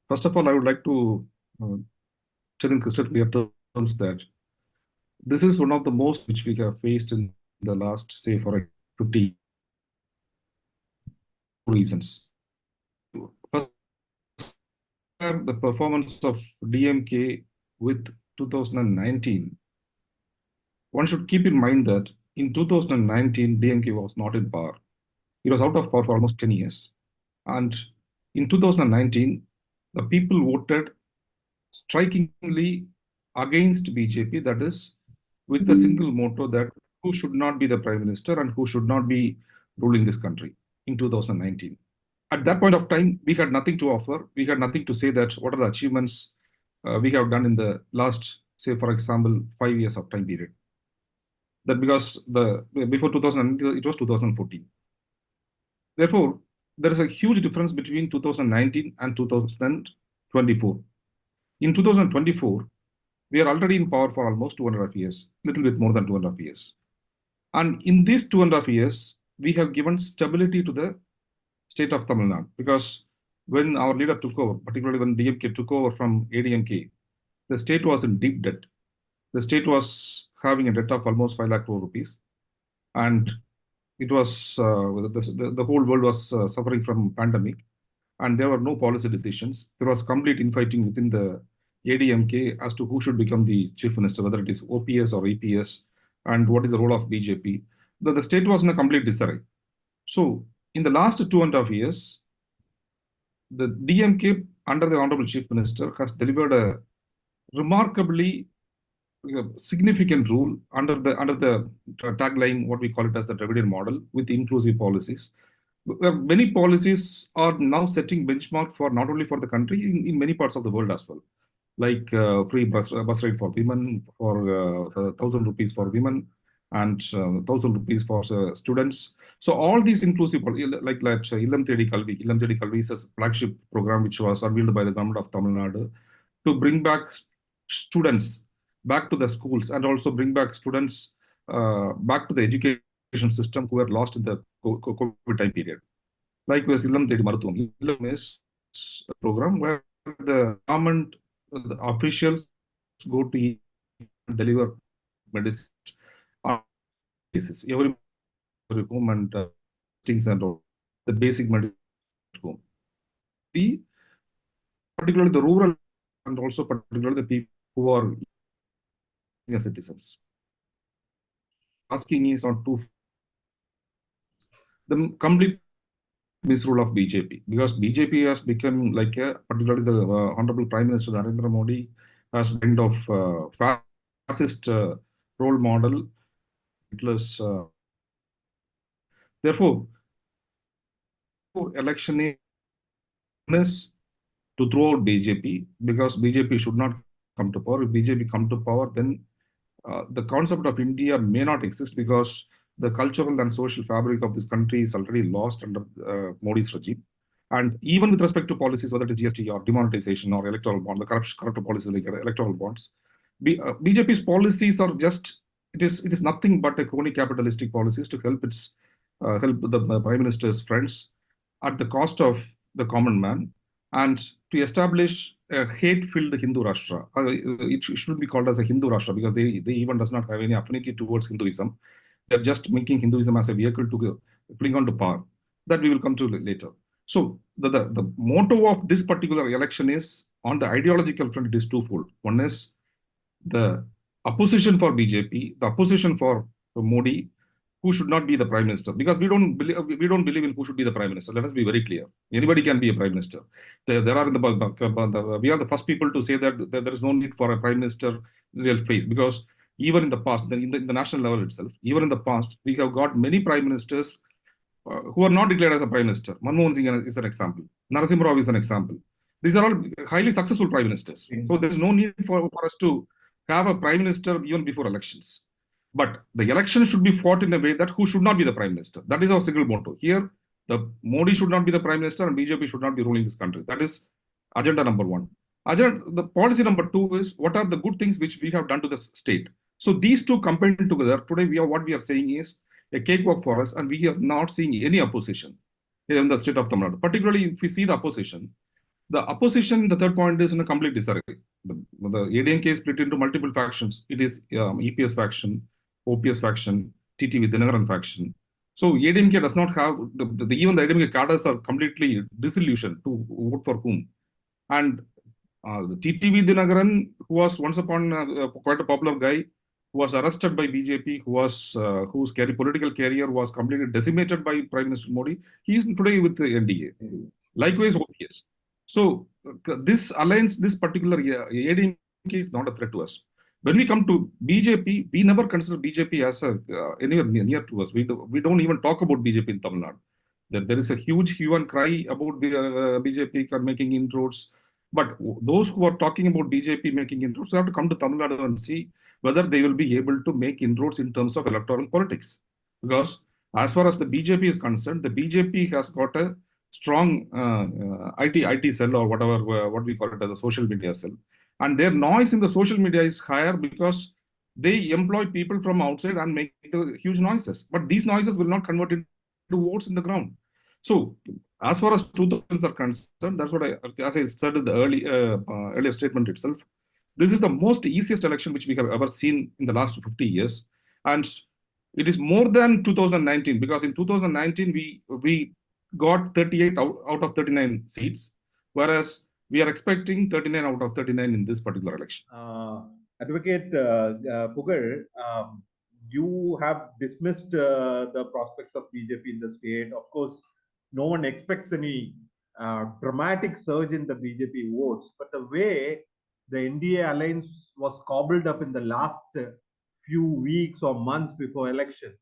First of all, I would like to tell in crystal clear terms that this is one of the most which we have faced in the last, say, for 50 reasons. First, the performance of DMK with 2019. One should keep in mind that in 2019, DMK was not in power. It was out of power for almost 10 years. And in 2019, the people voted strikingly against BJP, that is, with the single motto that who should not be the prime minister and who should not be ruling this country in 2019. At that point of time, we had nothing to offer. We had nothing to say that what are the achievements we have done in the last, say, for example, 5 years of time period. That because before 2019, it was 2014. Therefore, there is a huge difference between 2019 and 2024. In 2024, we are already in power for almost 2.5 years, little bit more than 2.5 years. And in these 2.5 years, we have given stability to the state of Tamil Nadu, because when our leader took over, particularly when DMK took over from ADMK, the state was in deep debt. The state was having a debt of almost 5 lakh crore rupees. And it was, the whole world was suffering from pandemic, and there were no policy decisions. There was complete infighting within the ADMK as to who should become the chief minister, whether it is OPS or EPS, and what is the role of BJP. The state was in a complete disarray. So in the last 2.5 years, the DMK under the Honorable Chief Minister has delivered a remarkably significant rule under the tagline, what we call it as the Dravidian model, with inclusive policies. Many policies are now setting benchmark for not only for the country, in many parts of the world as well, like free bus ride for women, for 1,000 rupees for women, and 1,000 rupees for students. So all these inclusive, like Illam-Thedi Kalvi. Illam-Thedi Kalvi is a flagship program which was unveiled by the government of Tamil Nadu to bring back students back to the schools, and also bring back students back to the education system who were lost in the COVID time period. Likewise, Illam-Thedi Maruthuvam. Illam is a program where the government officials go to deliver medicine on basis. Every home and things and all, the basic medicine home. Particularly the rural, and also particularly the people who are citizens. Asking is on two. The complete misrule of BJP, because BJP has become like particularly the Honorable Prime Minister Narendra Modi has kind of fascist role model. Therefore, election is to throw out BJP, because BJP should not come to power. If BJP come to power, then the concept of India may not exist, because the cultural and social fabric of this country is already lost under Modi's regime. And even with respect to policies, whether it is GST or demonetization or electoral bond, the corrupt policies like electoral bonds, BJP's policies are just, it is nothing but a crony capitalistic policies to help help the Prime Minister's friends at the cost of the common man, and to establish a hate-filled Hindu Rashtra. It shouldn't be called as a Hindu Rashtra, because they even does not have any affinity towards Hinduism. They're just making Hinduism as a vehicle to cling on to power. That we will come to later. So the motto of this particular election is, on the ideological front, it is twofold. One is the opposition for BJP, the opposition for Modi, who should not be the prime minister, because we don't believe in who should be the prime minister. Let us be very clear. Anybody can be a prime minister. We are the first people to say that there is no need for a prime minister real face, because even in the past, in the national level itself, even in the past, we have got many prime ministers who are not declared as a prime minister. Manmohan Singh is an example. Narasimha Rao is an example. These are all highly successful prime ministers. So there is no need for us to have a prime minister even before elections. But the election should be fought in a way that who should not be the prime minister. That is our single motto. Here, the Modi should not be the prime minister, and BJP should not be ruling this country. That is agenda number one. The policy number two is, what are the good things which we have done to the state? So these two combined together, today what we are saying is a cakewalk for us, and we are not seeing any opposition in the state of Tamil Nadu. Particularly if we see the opposition, The opposition, the third point, is in a complete disarray. The ADMK is split into multiple factions. It is EPS faction, OPS faction, T.T.V, Dinagaran faction. So ADMK does not have, even the ADMK cadres are completely disillusioned to vote for whom. And T.T.V Dinagaran, who was once upon quite a popular guy, who was arrested by BJP, whose political career was completely decimated by Prime Minister Modi, he is today with the NDA. Likewise, OPS. So this alliance, this particular ADMK is not a threat to us. When we come to BJP, we never consider BJP as anywhere near to us. We don't even talk about BJP in Tamil Nadu. There is a huge hue and cry about BJP making inroads. But those who are talking about BJP making inroads have to come to Tamil Nadu and see whether they will be able to make inroads in terms of electoral politics. Because as far as the BJP is concerned, the BJP has got a strong IT cell, or whatever, what we call it as a social media cell. And their noise in the social media is higher because they employ people from outside and make huge noises. But these noises will not convert into votes in the ground. So as far as 2000s are concerned, that's what as I said in the earlier statement itself, this is the most easiest election which we have ever seen in the last 50 years. And it is more than 2019, because in 2019, we got 38 out of 39 seats, whereas we are expecting 39 out of 39 in this particular election. Advocate Pugar, you have dismissed the prospects of BJP in the state. Of course, no one expects any dramatic surge in the BJP votes, but the way the NDA alliance was cobbled up in the last few weeks or months before election,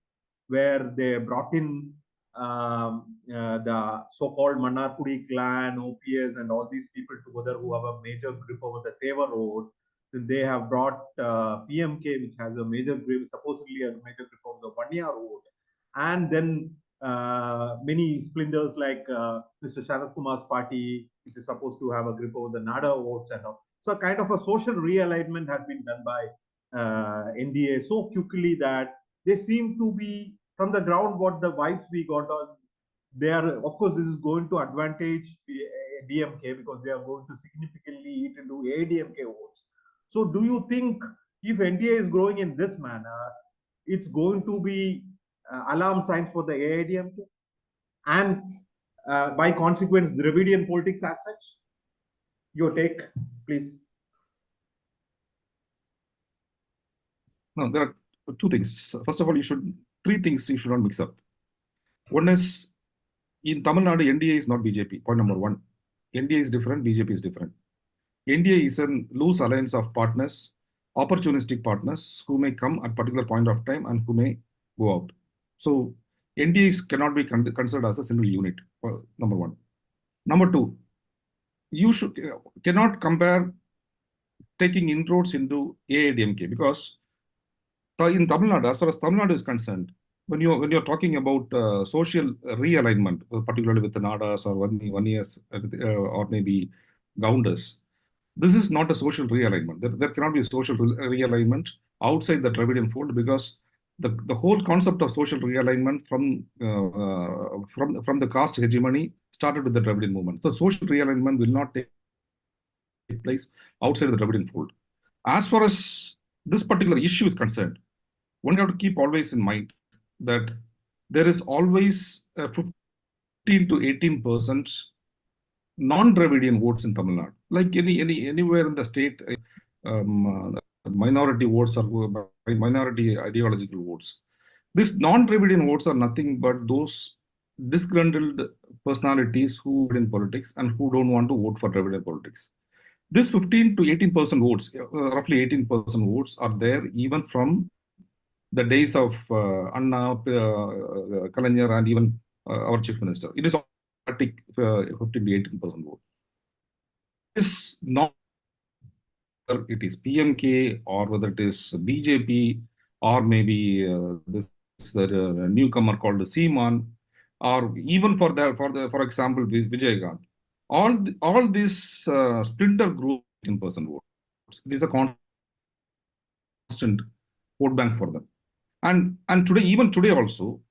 where they brought in the so-called Manarpudi clan, OPS, and all these people together who have a major grip over the Teva road. Then they have brought PMK, which has a major grip, supposedly a major grip over the Vanya road. And then many splinters like Mr. Sharad Kumar's party, which is supposed to have a grip over the Nada votes and all. So kind of a social realignment has been done by NDA so quickly that they seem to be, from the ground, what the vibes we got was, they are, of course, this is going to advantage DMK because they are going to significantly eat into AIADMK votes. So do you think if NDA is growing in this manner, it's going to be alarm signs for the AIADMK? And by consequence, Dravidian politics as such? Your take, please. No, there are two things. First of all, three things you should not mix up. One is, in Tamil Nadu, NDA is not BJP. Point number one. NDA is different, BJP is different. NDA is a loose alliance of partners, opportunistic partners who may come at a particular point of time and who may go out. So NDA cannot be considered as a single unit, number one. Number two, you cannot compare taking inroads into AIADMK, because in Tamil Nadu, as far as Tamil Nadu is concerned, when you're talking about social realignment, particularly with the Nadas or one years or maybe Gounders, this is not a social realignment. There cannot be a social realignment outside the Dravidian fold, because the whole concept of social realignment from the caste hegemony started with the Dravidian movement. So social realignment will not take place outside the Dravidian fold. As far as this particular issue is concerned, one have to keep always in mind that there is always 15 to 18% non-Dravidian votes in Tamil Nadu. Like anywhere in the state, minority votes or minority ideological votes. These non-Dravidian votes are nothing but those disgruntled personalities who are in politics and who don't want to vote for Dravidian politics. This 15 to 18% votes, roughly 18% votes, are there even from the days of Anna, Kalanyar, and even our chief minister. It is automatic 15 to 18% vote. It is not whether it is PMK or whether it is BJP or maybe this newcomer called Seaman, or even for example Vijay Gandhi. All these splinter group in person votes. It is a constant vote bank for them. And today, even today also,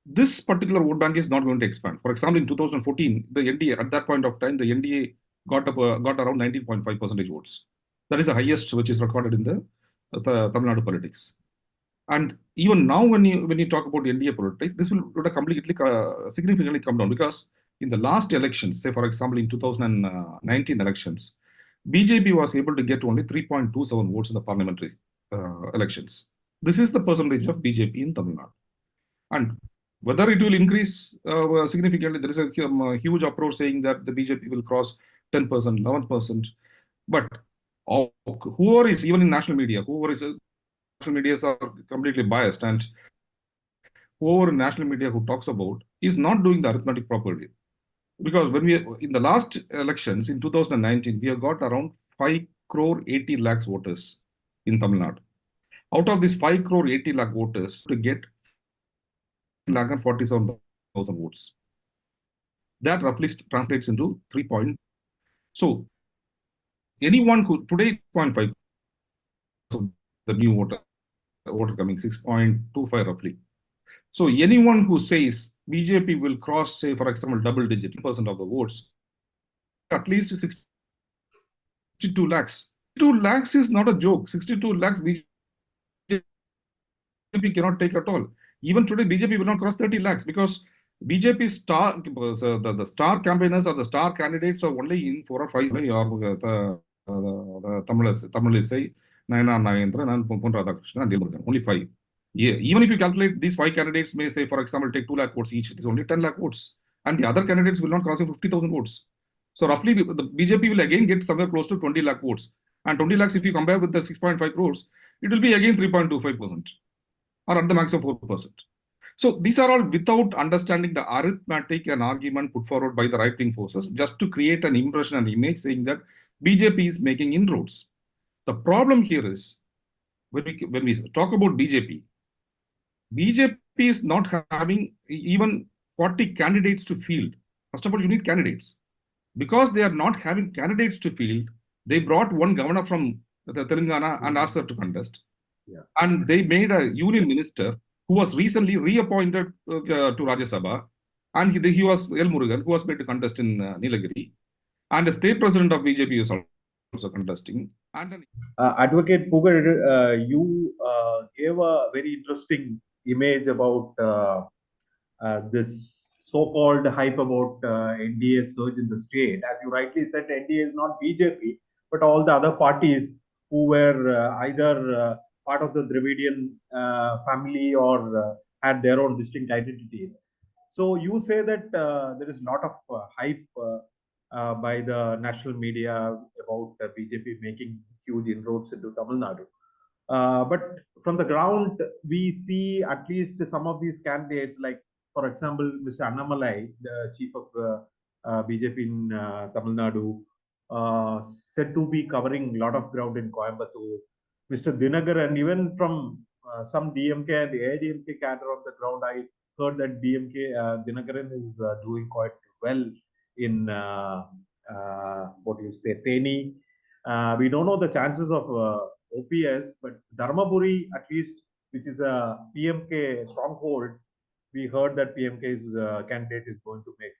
this particular vote bank is not going to expand. For example, in 2014, the NDA, at that point of time, the NDA got around 19.5% votes. That is the highest which is recorded in the Tamil Nadu politics. And even now, when you talk about NDA politics, this will have completely significantly come down, because in the last elections, say for example in 2019 elections, BJP was able to get only 3.27 votes in the parliamentary elections. This is the percentage of BJP in Tamil Nadu. And whether it will increase significantly, there is a huge uproar saying that the BJP will cross 10%, 11%. But whoever is, even in national media, national media are completely biased, and whoever in national media who talks about is not doing the arithmetic properly. Because when in the last elections in 2019, we have got around 5 crore 80 lakhs voters in Tamil Nadu. Out of these 5 crore 80 lakh voters, to get 47,000 votes. That roughly translates into 3 point. So anyone who today 0.5, so the new voter coming 6.25 roughly. So anyone who says BJP will cross, say for example, double digit % of the votes, at least 62 lakhs. 62 lakhs is not a joke. 62 lakhs BJP cannot take at all. Even today, BJP will not cross 30 lakhs, because BJP star, the star campaigners or the star candidates are only in 4 or 5, or Tamilisai, Nayanar Nagendran, and Pon Radhakrishnan, and Dilmurugan. Only 5. Yeah, even if you calculate these 5 candidates, may say, for example, take 2 lakh votes each, it is only 10 lakh votes. And the other candidates will not cross 50,000 votes. So roughly, the BJP will again get somewhere close to 20 lakh votes. And 20 lakhs, if you compare with the 6.5 crores, it will be again 3.25%. Or at the maximum 4%. So these are all without understanding the arithmetic and argument put forward by the right-wing forces, just to create an impression and image saying that BJP is making inroads. The problem here is, when we talk about BJP is not having even 40 candidates to field. First of all, you need candidates. Because they are not having candidates to field, they brought one governor from the Telangana and asked her to contest. Yeah. And they made a union minister who was recently reappointed to Rajya Sabha, and he was L. Murugan, who was made to contest in Nilagiri, and the state president of BJP is also contesting. And Advocate Puhazh, you gave a very interesting image about this so-called hype about NDA surge in the state. As you rightly said, NDA is not BJP, but all the other parties who were either part of the Dravidian family or had their own distinct identities. So you say that there is a lot of hype by the national media about BJP making huge inroads into Tamil Nadu. But from the ground, we see at least some of these candidates, like, for example, Mr. Annamalai, the chief of BJP in Tamil Nadu, said to be covering a lot of ground in Coimbatore. Mr. Dinagaran, and even from some DMK and AIADMK cadre on the ground, I heard that Dinagaran is doing quite well in what do you say, Teni. We don't know the chances of OPS, but Dharmaburi, at least, which is a PMK stronghold, we heard that PMK's candidate is going to make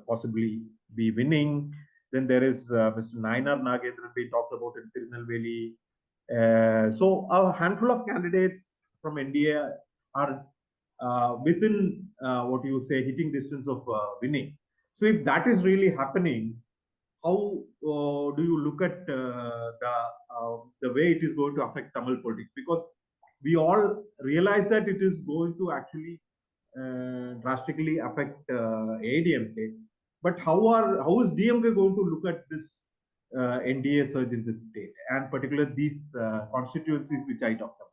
possibly be winning. Then there is Mr. Nayanar Nagendran being talked about in Tirunelveli. So a handful of candidates from NDA are within what you say hitting distance of winning. So if that is really happening, how do you look at the way it is going to affect Tamil politics? Because we all realize that it is going to actually drastically affect AIADMK. But how is DMK going to look at this NDA surge in this state, and particularly these constituencies which I talked about?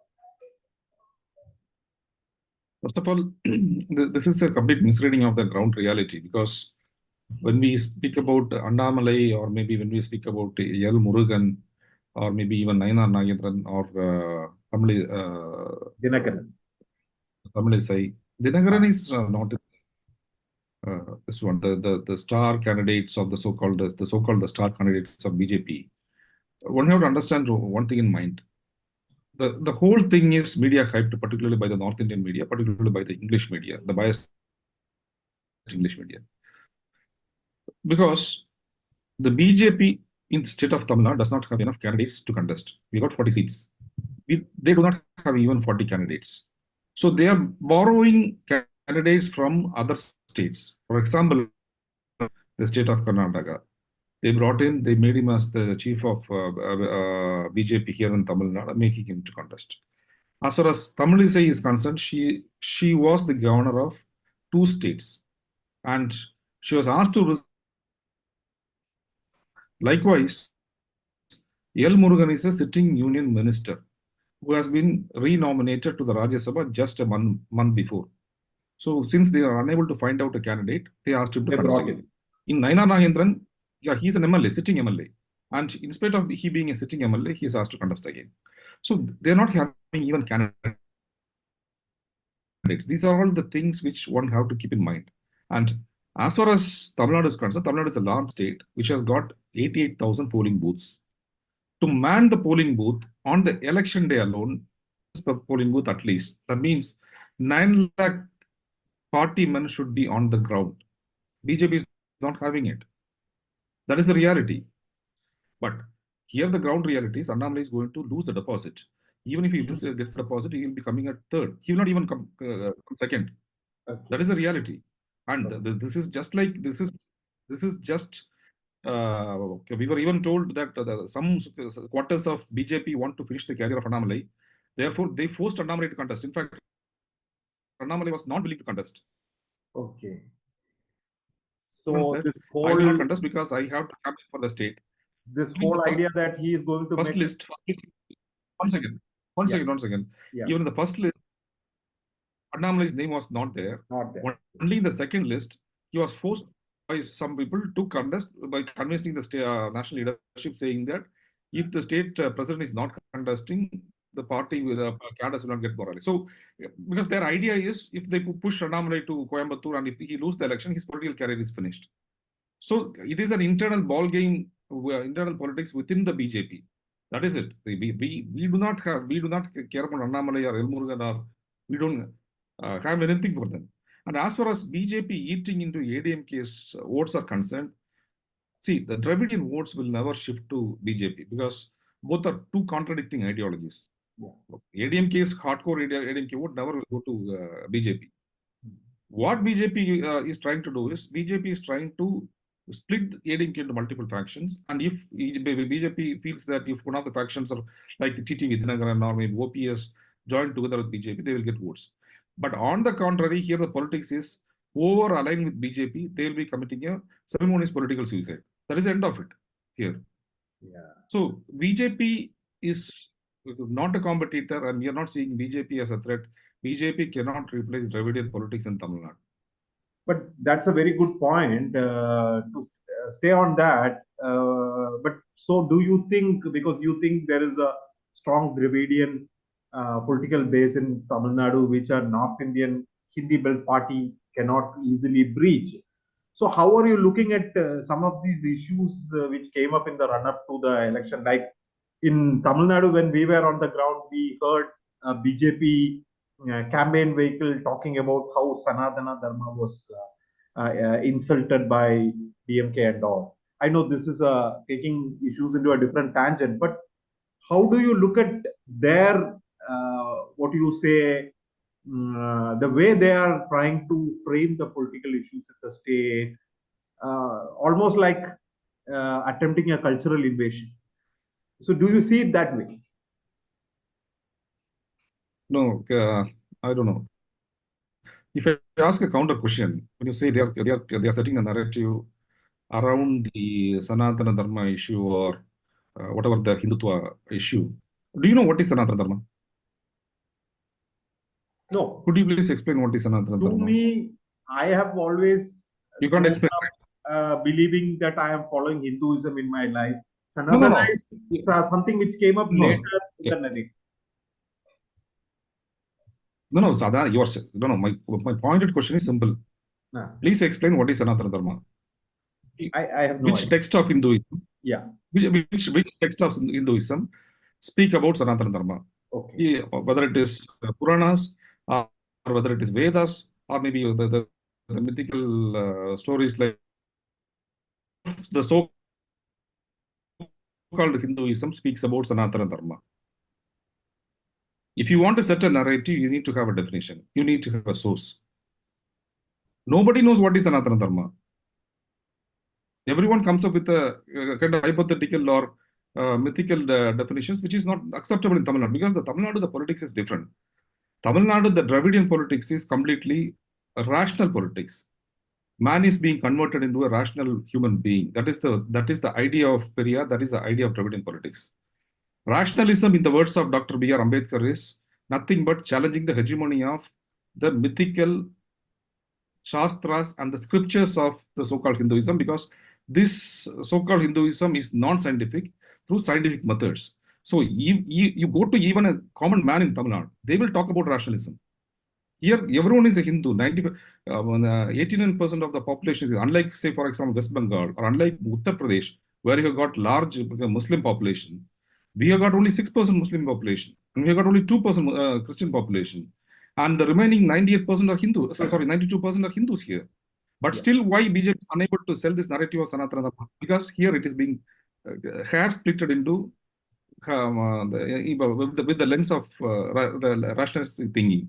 First of all, this is a complete misreading of the ground reality, because when we speak about Annamalai, or maybe when we speak about L. Murugan, or maybe even Nayanar Nagendran, or Tamilisai, Dinagaran is not this one. The star candidates of the so-called star candidates of BJP. One have to understand one thing in mind. The whole thing is media hyped, particularly by the North Indian media, particularly by the English media, the biased English media. Because the BJP in the state of Tamil Nadu does not have enough candidates to contest. We got 40 seats. They do not have even 40 candidates. So they are borrowing candidates from other states. For example, the state of Karnataka. They brought in, they made him as the chief of BJP here in Tamil Nadu, making him to contest. As far as Tamilisai is concerned, she was the governor of 2 states, and she was asked to. Likewise, L. Murugan is a sitting union minister who has been renominated to the Rajya Sabha just a month before. So since they are unable to find out a candidate, they asked him to contest again. In Naina Nagendran, yeah, he's an MLA, sitting MLA. And in spite of he being a sitting MLA, he is asked to contest again. So they're not having even candidates. These are all the things which one have to keep in mind. And as far as Tamil Nadu is concerned, Tamil Nadu is a large state which has got 88,000 polling booths. To man the polling booth on the election day alone, per polling booth at least, that means 9 lakh party men should be on the ground. BJP is not having it. That is the reality. But here the ground reality is Annamalai is going to lose the deposit. Even if he gets the deposit, he will be coming at third. He will not even come second. Okay. That is the reality. And this is just like, this is just, we were even told that some quarters of BJP want to finish the career of Annamalai. Therefore, they forced Annamalai to contest. In fact, Annamalai was not willing to contest. Okay. So this whole, I will not contest because I have to campaign for the state. This whole idea that he is going to first make list. One second. Yeah. Even in the first list, Annamalai's name was not there. Only in the second list, he was forced by some people to contest by convincing the national leadership, saying that if the state president is not contesting, the party with candidates will not get morally. So, because their idea is, if they push Annamalai to Coimbatore and if he loses the election, his political career is finished. So it is an internal ball game, internal politics within the BJP. That is it. We do not care about Annamalai or El Murugan, or we don't have anything for them. And as far as BJP eating into ADMK's votes are concerned, see, the Dravidian votes will never shift to BJP because both are two contradicting ideologies. Yeah. ADMK's hardcore ADMK vote never will go to BJP. What BJP is trying to do is, BJP is trying to split ADMK into multiple factions, and if BJP feels that if one of the factions are like the T.T.V, or maybe OPS join together with BJP, they will get votes. But on the contrary, here the politics is over aligned with BJP, they will be committing a ceremonious political suicide. That is the end of it here. Yeah. So BJP is not a competitor, and we are not seeing BJP as a threat. BJP cannot replace Dravidian politics in Tamil Nadu. But that's a very good point to stay on that. But so do you think, because you think there is a strong Dravidian political base in Tamil Nadu, which a North Indian Hindi belt party cannot easily breach. So how are you looking at some of these issues which came up in the run-up to the election? Like in Tamil Nadu, when we were on the ground, we heard BJP campaign vehicle talking about how Sanatana Dharma was insulted by DMK and all. I know this is taking issues into a different tangent, but how do you look at their, what you say, the way they are trying to frame the political issues at the state, almost like attempting a cultural invasion? So do you see it that way? No, I don't know. If I ask a counter question, when you say they are setting a narrative around the Sanatana Dharma issue or whatever the Hindutva issue, do you know what is Sanatana Dharma? No. Could you please explain what is Sanatana Dharma? To me, I have always you can't explain. Believing that I am following Hinduism in my life. Sanatana is something which came up later in the narrative. No, Sada, my pointed question is simple. Please explain what is Sanatana Dharma. I have no idea. Text of Hinduism? Yeah. Which text of Hinduism speak about Sanatana Dharma? Okay. Whether it is Puranas, or whether it is Vedas, or maybe the mythical stories like the so so-called Hinduism speaks about Sanatana Dharma. If you want to set a narrative, you need to have a definition. You need to have a source. Nobody knows what is Sanatana Dharma. Everyone comes up with a kind of hypothetical or mythical definitions, which is not acceptable in Tamil Nadu, because the Tamil Nadu, the politics is different. Tamil Nadu, the Dravidian politics is completely a rational politics. Man is being converted into a rational human being. That is the idea of Periyar. That is the idea of Dravidian politics. Rationalism, in the words of Dr. B.R. Ambedkar, is nothing but challenging the hegemony of the mythical Shastras and the scriptures of the so-called Hinduism, because this so-called Hinduism is non-scientific through scientific methods. So you go to even a common man in Tamil Nadu, they will talk about rationalism. Here, everyone is a Hindu. 89% of the population is, unlike, say, for example, West Bengal, or unlike Uttar Pradesh, where you have got large Muslim population. We have got only 6% Muslim population, and we have got only 2% Christian population. And the remaining 98% are Hindu. Sorry, 92% are Hindus here. But still, why BJP is unable to sell this narrative of Sanatana Dharma? Because here it is being hair splitted into with the lens of the rationalist thinking.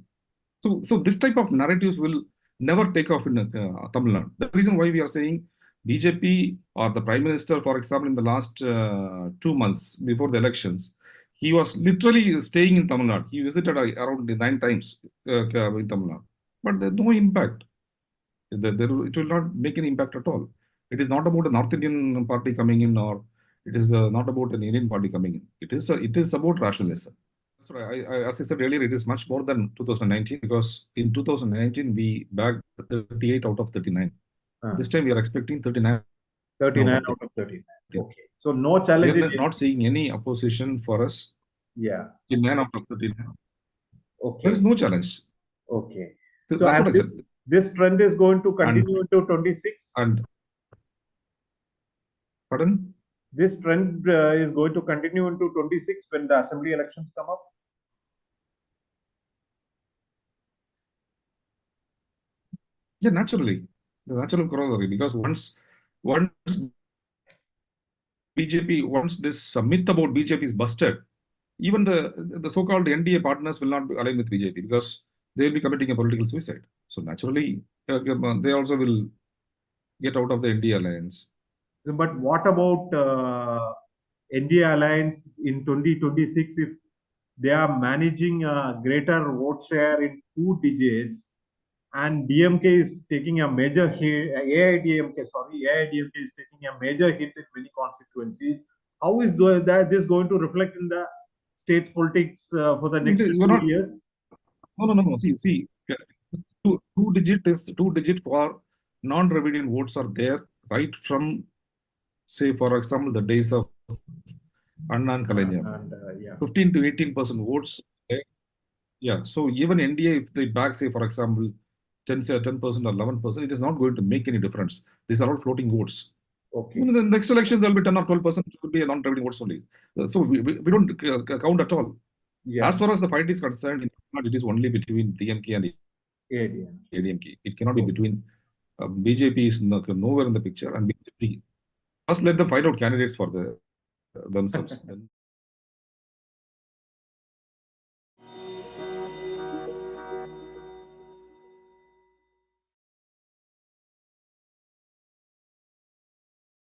So this type of narratives will never take off in Tamil Nadu. The reason why we are saying BJP or the Prime Minister, for example, in the last 2 months before the elections, he was literally staying in Tamil Nadu. He visited around 9 times in Tamil Nadu. But there's no impact. It will not make any impact at all. It is not about a North Indian party coming in, or it is not about an Indian party coming in. It is about rationalism. That's right. As I said earlier, it is much more than 2019, because in 2019 we bagged 38 out of 39. This time we are expecting 39. 39 out of 39. Okay. So no challenge. We are not seeing any opposition for us. Yeah. 39 out of 39. Okay. There is no challenge. Okay. So that's what I said. This trend is going to continue into 26. And pardon? This trend is going to continue into 26 when the assembly elections come up. Yeah, naturally, the natural corollary, because once this myth about BJP is busted, even the so-called NDA partners will not align with BJP, because they will be committing a political suicide. So naturally, they also will get out of the NDA alliance. But what about NDA alliance in 2026 if they are managing a greater vote share in 2 digits, and DMK is taking a major hit, AIDMK is taking a major hit in many constituencies? How is this going to reflect in the state's politics for the next 2 years? No. See, two digit for non-Dravidian votes are there right from, say, for example, the days of Anna and Kalaignam. 15 to 18% votes. Yeah. So even NDA, if they back, say, for example, 10% or 11%, it is not going to make any difference. These are all floating votes. Okay. In the next election, there will be 10 or 12%, it will be a non-Dravidian votes only. So we don't count at all. Yeah. As far as the fight is concerned, it is only between DMK and AIADMK. It cannot be between BJP is nowhere in the picture, and BJP. First, let them find out candidates for themselves.